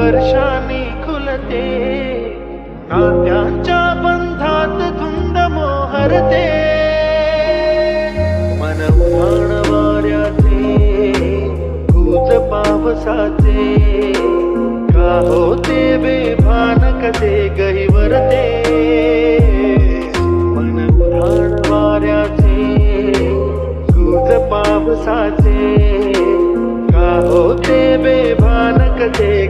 वर्षांनी खुलते, नात्यांच्या बंधात धुंद मोहरते. मन उधाण वाऱ्याचे, गुज पावसाचे, का होते बेभान कसे गहिवरते. मन उधाण वाऱ्याचे, गुज पावसाचे, का होते बेभान कसे